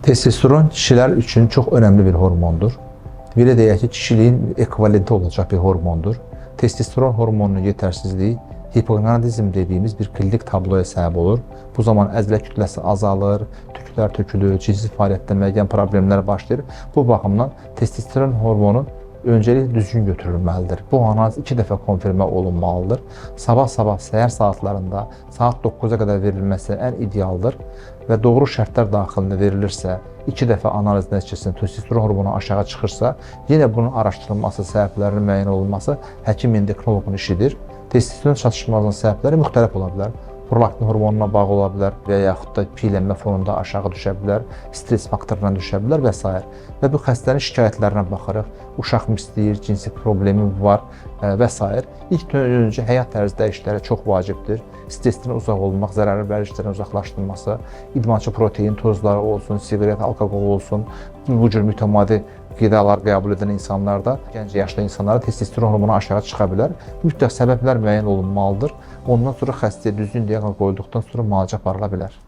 Testosteron kişiler üçün çox önəmli bir hormondur. Belə deyək ki, kişiliyin ekvivalenti olacaq bir hormondur. Testosteron hormonunun yetərsizliyi hipogonadizm dediyimiz bir klinik tabloya səbəb olur. Bu zaman əzələ kütləsi azalır, tüklər tökülür, cinsi fəaliyyətdə müəyyən problemlər başlayır. Bu baxımdan testosteron hormonu öncəliklə düzgün götürülməlidir. Bu analiz 2 dəfə konfirmə olunmalıdır. Sabah-sabah səhər saatlarında saat 9-a qədər verilməsi ən idealdır və doğru şərtlər daxilində verilirsə, 2 dəfə analiz nəticəsində testosteron hormonu aşağı çıxırsa, yenə bunun araşdırılması, səbəblərinin müəyyən olunması həkim endokrinoloqun işidir. Testosteron çatışmazlığının səbəbləri müxtəlif ola bilər. Prolaktin hormonuna bağlı ola bilər və yaxud da piyələnmə fonunda aşağı düşə bilər, stres faktorundan düşə bilər və s. Və bu xəstənin şikayətlərinə baxırıq. Uşaq istəyir, cinsi problemi var və s. İlk öncə həyat tərzi dəyişiklikləri çox vacibdir. Stressdən uzaq olmaq, zərərli vərdişlərdən uzaqlaşdırılması, idmançı protein tozları olsun, siqaret, alkoqol olsun, bu cür mütəmadi qidalar qəbul edən insanlarda, gənc yaşlı insanlarda testosteron hormonu aşağı çıxa bilər. Mütləq səbəblər müəyyən olunmalıdır. Ondan sonra xəstəyə düzgün diaqnoz qoyulduqdan sonra müalicə aparıla bilər.